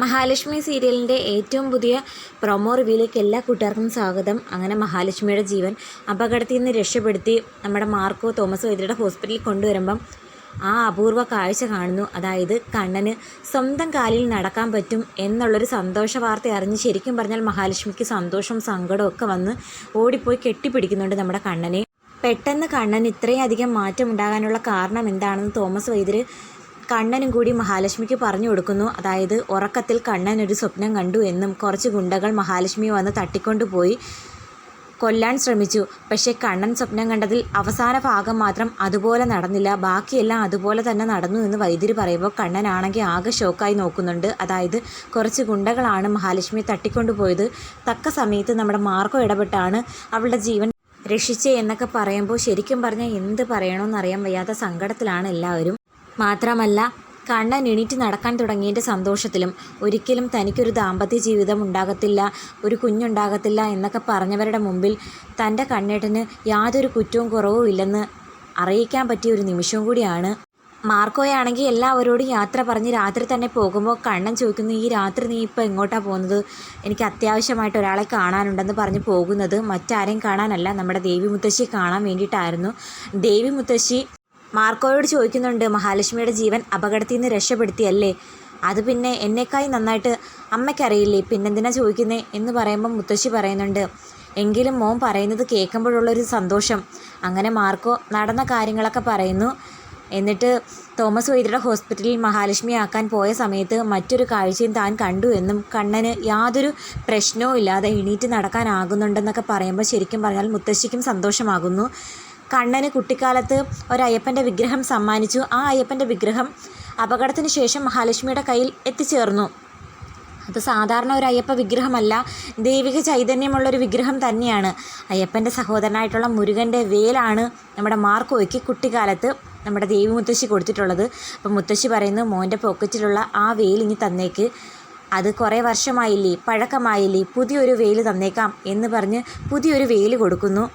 മഹാലക്ഷ്മി സീരിയലിൻ്റെ ഏറ്റവും പുതിയ പ്രൊമോ റിവ്യൂയിലേക്ക് എല്ലാ കൂട്ടുകാർക്കും സ്വാഗതം. അങ്ങനെ മഹാലക്ഷ്മിയുടെ ജീവൻ അപകടത്തിൽ നിന്ന് രക്ഷപ്പെടുത്തി നമ്മുടെ മാർക്കോ തോമസ് വൈദ്യരുടെ ഹോസ്പിറ്റലിൽ കൊണ്ടുവരുമ്പം ആ അപൂർവ കാഴ്ച കാണുന്നു. അതായത് കണ്ണന് സ്വന്തം കാലിൽ നടക്കാൻ പറ്റും എന്നുള്ളൊരു സന്തോഷ വാർത്ത അറിഞ്ഞ് ശരിക്കും പറഞ്ഞാൽ മഹാലക്ഷ്മിക്ക് സന്തോഷവും സങ്കടവും ഒക്കെ വന്ന് ഓടിപ്പോയി കെട്ടിപ്പിടിക്കുന്നുണ്ട് നമ്മുടെ കണ്ണനെ. പെട്ടെന്ന് കണ്ണന് ഇത്രയധികം മാറ്റം ഉണ്ടാകാനുള്ള കാരണം എന്താണെന്ന് തോമസ് വൈദ്യർ കണ്ണനും കൂടി മഹാലക്ഷ്മിക്ക് പറഞ്ഞു കൊടുക്കുന്നു. അതായത് ഉറക്കത്തിൽ കണ്ണൻ ഒരു സ്വപ്നം കണ്ടു എന്നും കുറച്ച് ഗുണ്ടകൾ മഹാലക്ഷ്മി വന്ന് തട്ടിക്കൊണ്ടുപോയി കൊല്ലാൻ ശ്രമിച്ചു. പക്ഷേ കണ്ണൻ സ്വപ്നം കണ്ടതിൽ അവസാന ഭാഗം മാത്രം അതുപോലെ നടന്നില്ല, ബാക്കിയെല്ലാം അതുപോലെ തന്നെ നടന്നു എന്ന് വൈദ്യര് പറയുമ്പോൾ കണ്ണനാണെങ്കിൽ ആകെ ഷോക്കായി നോക്കുന്നുണ്ട്. അതായത് കുറച്ച് ഗുണ്ടകളാണ് മഹാലക്ഷ്മിയെ തട്ടിക്കൊണ്ടുപോയത്. തക്ക സമയത്ത് നമ്മുടെ മാർക്കോ ഇടപെട്ടാണ് അവളുടെ ജീവൻ രക്ഷിച്ചേ എന്നൊക്കെ പറയുമ്പോൾ ശരിക്കും പറഞ്ഞാൽ എന്ത് പറയണമെന്നറിയാൻ വയ്യാത്ത സങ്കടത്തിലാണ് എല്ലാവരും. മാത്രമല്ല കണ്ണൻ എണീറ്റ് നടക്കാൻ തുടങ്ങിയതിൻ്റെ സന്തോഷത്തിലും ഒരിക്കലും തനിക്കൊരു ദാമ്പത്യ ജീവിതം ഉണ്ടാകത്തില്ല, ഒരു കുഞ്ഞുണ്ടാകത്തില്ല എന്നൊക്കെ പറഞ്ഞവരുടെ മുമ്പിൽ തൻ്റെ കണ്ണേട്ടന് യാതൊരു കുറ്റവും കുറവും ഇല്ലെന്ന് അറിയിക്കാൻ പറ്റിയ ഒരു നിമിഷവും കൂടിയാണ്. മാർക്കോയാണെങ്കിൽ എല്ലാവരോടും യാത്ര പറഞ്ഞ് രാത്രി തന്നെ പോകുമ്പോൾ കണ്ണൻ ചോദിക്കുന്നു, ഈ രാത്രി നീ ഇപ്പോൾ എങ്ങോട്ടാണ് പോകുന്നത്? എനിക്ക് അത്യാവശ്യമായിട്ട് ഒരാളെ കാണാനുണ്ടെന്ന് പറഞ്ഞ് പോകുന്നത് മറ്റാരെയും കാണാനല്ല, നമ്മുടെ ദേവി മുത്തശ്ശിയെ കാണാൻ വേണ്ടിയിട്ടായിരുന്നു. ദേവി മുത്തശ്ശി മാർക്കോയോട് ചോദിക്കുന്നുണ്ട്, മഹാലക്ഷ്മിയുടെ ജീവൻ അപകടത്തിൽ നിന്ന് രക്ഷപ്പെടുത്തിയല്ലേ? അത് പിന്നെ എന്നേക്കായി നന്നായിട്ട് അമ്മയ്ക്കറിയില്ലേ, പിന്നെന്തിനാ ചോദിക്കുന്നേ എന്ന് പറയുമ്പം മുത്തശ്ശി പറയുന്നുണ്ട്, എങ്കിലും മോൻ പറയുന്നത് കേൾക്കുമ്പോഴുള്ളൊരു സന്തോഷം. അങ്ങനെ മാർക്കോ നടന്ന കാര്യങ്ങളൊക്കെ പറയുന്നു. എന്നിട്ട് തോമസ് വൈദ്യരുടെ ഹോസ്പിറ്റലിൽ മഹാലക്ഷ്മി ആക്കാൻ പോയ സമയത്ത് മറ്റൊരു കാഴ്ചയും താൻ കണ്ടു എന്നും കണ്ണന് യാതൊരു പ്രശ്നവും ഇല്ലാതെ എണീറ്റ് നടക്കാനാകുന്നുണ്ടെന്നൊക്കെ പറയുമ്പോൾ ശരിക്കും പറഞ്ഞാൽ മുത്തശ്ശിക്കും സന്തോഷമാകുന്നു. കണ്ണന് കുട്ടിക്കാലത്ത് ഒരയ്യപ്പൻ്റെ വിഗ്രഹം സമ്മാനിച്ചു. ആ അയ്യപ്പൻ്റെ വിഗ്രഹം അപകടത്തിന് ശേഷം മഹാലക്ഷ്മിയുടെ കയ്യിൽ എത്തിച്ചേർന്നു. അത് സാധാരണ ഒരു അയ്യപ്പ വിഗ്രഹമല്ല, ദൈവിക ചൈതന്യമുള്ളൊരു വിഗ്രഹം തന്നെയാണ്. അയ്യപ്പൻ്റെ സഹോദരനായിട്ടുള്ള മുരുകൻ്റെ വേലാണ് നമ്മുടെ മാർക്കോയ്ക്ക് കുട്ടിക്കാലത്ത് നമ്മുടെ ദേവി മുത്തശ്ശി കൊടുത്തിട്ടുള്ളത്. അപ്പം മുത്തശ്ശി പറയുന്നു, മോൻ്റെ പോക്കറ്റിലുള്ള ആ വേൽ ഇനി തന്നേക്ക്, അത് കുറേ വർഷമായില്ലേ, പഴക്കമായില്ലേ, പുതിയൊരു വേൽ തന്നേക്കാം എന്ന് പറഞ്ഞ് പുതിയൊരു വേൽ കൊടുക്കുന്നു.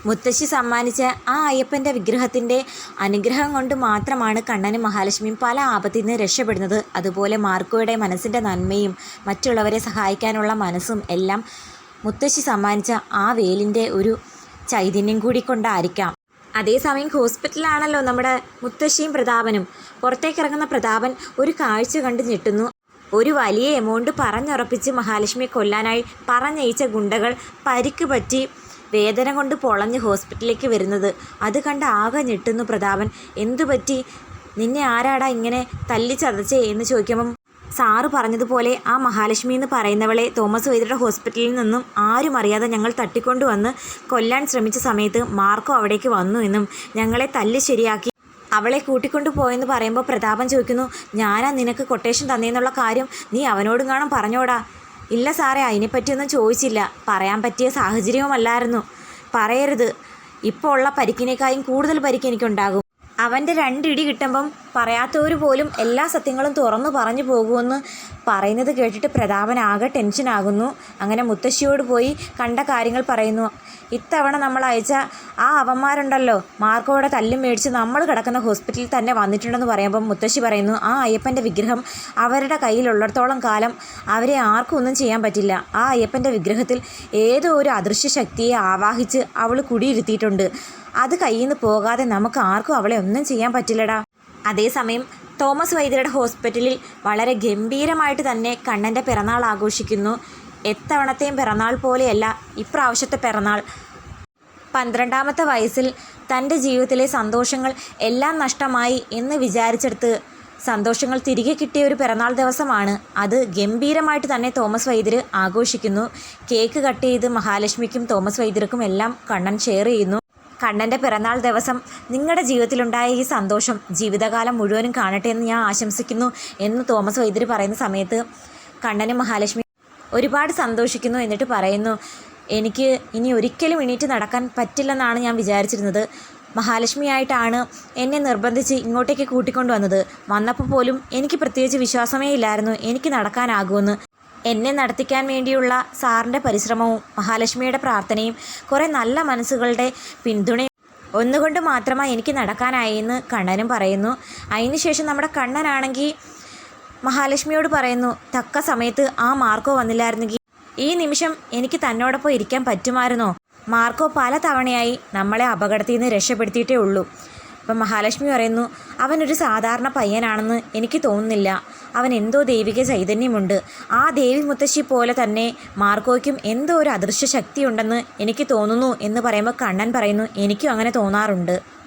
മുത്തശ്ശി സമ്മാനിച്ച ആ അയ്യപ്പൻ്റെ വിഗ്രഹത്തിൻ്റെ അനുഗ്രഹം കൊണ്ട് മാത്രമാണ് കണ്ണനും മഹാലക്ഷ്മിയും പല ആപത്തിൽ നിന്ന് രക്ഷപ്പെടുന്നത്. അതുപോലെ മാർക്കോയുടെ മനസ്സിൻ്റെ നന്മയും മറ്റുള്ളവരെ സഹായിക്കാനുള്ള മനസ്സും എല്ലാം മുത്തശ്ശി സമ്മാനിച്ച ആ വേലിൻ്റെ ഒരു ചൈതന്യം കൂടി കൊണ്ടായിരിക്കാം. അതേസമയം ഹോസ്പിറ്റലിലാണല്ലോ നമ്മുടെ മുത്തശ്ശിയും പ്രതാപനും. പുറത്തേക്കിറങ്ങുന്ന പ്രതാപൻ ഒരു കാഴ്ച കണ്ട് ഞെട്ടുന്നു. ഒരു വലിയ എമൗണ്ട് പറഞ്ഞുറപ്പിച്ച് മഹാലക്ഷ്മിയെ കൊല്ലാനായി പറഞ്ഞയച്ച ഗുണ്ടകൾ പരിക്ക് പറ്റി വേദന കൊണ്ട് പൊളഞ്ഞ് ഹോസ്പിറ്റലിലേക്ക് വരുന്നത്. അത് കണ്ട് ആകെ ഞെട്ടുന്നു പ്രതാപൻ. എന്തു പറ്റി, നിന്നെ ആരാടാ ഇങ്ങനെ തല്ലി ചതച്ചേ എന്ന് ചോദിക്കുമ്പം സാറ് പറഞ്ഞതുപോലെ ആ മഹാലക്ഷ്മി എന്ന് പറയുന്നവളെ തോമസ് വൈദ്യരുടെ ഹോസ്പിറ്റലിൽ നിന്നും ആരും അറിയാതെ ഞങ്ങൾ തട്ടിക്കൊണ്ടുവന്ന് കൊല്ലാൻ ശ്രമിച്ച സമയത്ത് മാർക്കോ അവിടേക്ക് വന്നു എന്നും ഞങ്ങളെ തല്ലി ശരിയാക്കി അവളെ കൂട്ടിക്കൊണ്ടു പോയെന്ന് പറയുമ്പോൾ പ്രതാപൻ ചോദിക്കുന്നു, ഞാനാ നിനക്ക് കൊട്ടേഷൻ തന്നേന്നുള്ള കാര്യം നീ അവനോടും കാണാൻ പറഞ്ഞോടാ? ഇല്ല സാറേ, അതിനെപ്പറ്റിയൊന്നും ചോദിച്ചില്ല, പറയാൻ പറ്റിയ സാഹചര്യവുമല്ലായിരുന്നു. പറയരുത്, ഇപ്പോൾ ഉള്ള പരിക്കിനേക്കാളും കൂടുതൽ പരിക്ക് എനിക്കുണ്ടാകും. അവൻ്റെ 2 ഇടി കിട്ടുമ്പം പറയാത്തവർ പോലും എല്ലാ സത്യങ്ങളും തുറന്നു പറഞ്ഞു പോകുമെന്ന് പറയുന്നത് കേട്ടിട്ട് പ്രതാപൻ ആകെ ടെൻഷനാകുന്നു. അങ്ങനെ മുത്തശ്ശിയോട് പോയി കണ്ട കാര്യങ്ങൾ പറയുന്നു. ഇത്തവണ നമ്മൾ അയച്ച ആ അവന്മാരുണ്ടല്ലോ, മാർക്കോയുടെ തല്ലും മേടിച്ച് നമ്മൾ കിടക്കുന്ന ഹോസ്പിറ്റലിൽ തന്നെ വന്നിട്ടുണ്ടെന്ന് പറയുമ്പം മുത്തശ്ശി പറയുന്നു, ആ അയ്യപ്പൻ്റെ വിഗ്രഹം അവരുടെ കയ്യിലുള്ളിടത്തോളം കാലം അവരെ ആർക്കും ഒന്നും ചെയ്യാൻ പറ്റില്ല. ആ അയ്യപ്പൻ്റെ വിഗ്രഹത്തിൽ ഏതോ ഒരു അദൃശ്യ ശക്തിയെ ആവാഹിച്ച് അവൾ കുടിയിരുത്തിയിട്ടുണ്ട്. അത് കയ്യിൽ നിന്ന് പോകാതെ നമുക്ക് ആർക്കും അവളെ ഒന്നും ചെയ്യാൻ പറ്റില്ലടാ. അതേസമയം തോമസ് വൈദ്യരുടെ ഹോസ്പിറ്റലിൽ വളരെ ഗംഭീരമായിട്ട് തന്നെ കണ്ണൻ്റെ പിറന്നാൾ ആഘോഷിക്കുന്നു. എത്തവണത്തെയും പിറന്നാൾ പോലെയല്ല ഇപ്രാവശ്യത്തെ പിറന്നാൾ. 12ാമത്തെ വയസ്സിൽ തൻ്റെ ജീവിതത്തിലെ സന്തോഷങ്ങൾ എല്ലാം നഷ്ടമായി എന്ന് വിചാരിച്ചെടുത്ത് സന്തോഷങ്ങൾ തിരികെ കിട്ടിയ ഒരു പിറന്നാൾ ദിവസമാണ്. അത് ഗംഭീരമായിട്ട് തന്നെ തോമസ് വൈദ്യർ ആഘോഷിക്കുന്നു. കേക്ക് കട്ട് ചെയ്ത് മഹാലക്ഷ്മിക്കും തോമസ് വൈദ്യർക്കും എല്ലാം കണ്ണൻ ഷെയർ ചെയ്യുന്നു. കണ്ണൻ്റെ പിറന്നാൾ ദിവസം നിങ്ങളുടെ ജീവിതത്തിലുണ്ടായ ഈ സന്തോഷം ജീവിതകാലം മുഴുവനും കാണട്ടെ എന്ന് ഞാൻ ആശംസിക്കുന്നു എന്ന് തോമസ് വൈദ്യർ പറയുന്ന സമയത്ത് കണ്ണനും മഹാലക്ഷ്മി ഒരുപാട് സന്തോഷിക്കുന്നു. എന്നിട്ട് പറയുന്നു, എനിക്ക് ഇനി ഒരിക്കലും എണീറ്റ് നടക്കാൻ പറ്റില്ലെന്നാണ് ഞാൻ വിചാരിച്ചിരുന്നത്. മഹാലക്ഷ്മിയായിട്ടാണ് എന്നെ നിർബന്ധിച്ച് ഇങ്ങോട്ടേക്ക് കൂട്ടിക്കൊണ്ടുവന്നത്. വന്നപ്പോൾ പോലും എനിക്ക് പ്രത്യേകിച്ച് വിശ്വാസമേ ഇല്ലായിരുന്നു എനിക്ക് നടക്കാനാകുമെന്ന്. എന്നെ നടത്തിക്കാൻ വേണ്ടിയുള്ള സാറിൻ്റെ പരിശ്രമവും മഹാലക്ഷ്മിയുടെ പ്രാർത്ഥനയും കുറേ നല്ല മനസ്സുകളുടെ പിന്തുണയും ഒന്നുകൊണ്ട് മാത്രമാണ് എനിക്ക് നടക്കാനായെന്ന് കണ്ണനും പറയുന്നു. അതിനുശേഷം നമ്മുടെ കണ്ണനാണെങ്കിൽ മഹാലക്ഷ്മിയോട് പറയുന്നു, തക്ക സമയത്ത് ആ മാർക്കോ വന്നില്ലായിരുന്നെങ്കിൽ ഈ നിമിഷം എനിക്ക് തന്നോടൊപ്പം ഇരിക്കാൻ പറ്റുമായിരുന്നോ? മാർക്കോ പല തവണയായി നമ്മളെ അപകടത്തിൽ നിന്ന് രക്ഷപ്പെടുത്തിയിട്ടേ ഉള്ളൂ. അപ്പം മഹാലക്ഷ്മി പറയുന്നു, അവനൊരു സാധാരണ പയ്യനാണെന്ന് എനിക്ക് തോന്നുന്നില്ല. അവൻ എന്തോ ദൈവിക ചൈതന്യമുണ്ട്. ആ ദേവി മുത്തശ്ശി പോലെ തന്നെ മാർക്കോയ്ക്കും എന്തോ ഒരു അദൃശ്യ ശക്തിയുണ്ടെന്ന് എനിക്ക് തോന്നുന്നു എന്ന് പറയുമ്പോൾ കണ്ണൻ പറയുന്നു, എനിക്കും അങ്ങനെ തോന്നാറുണ്ട്.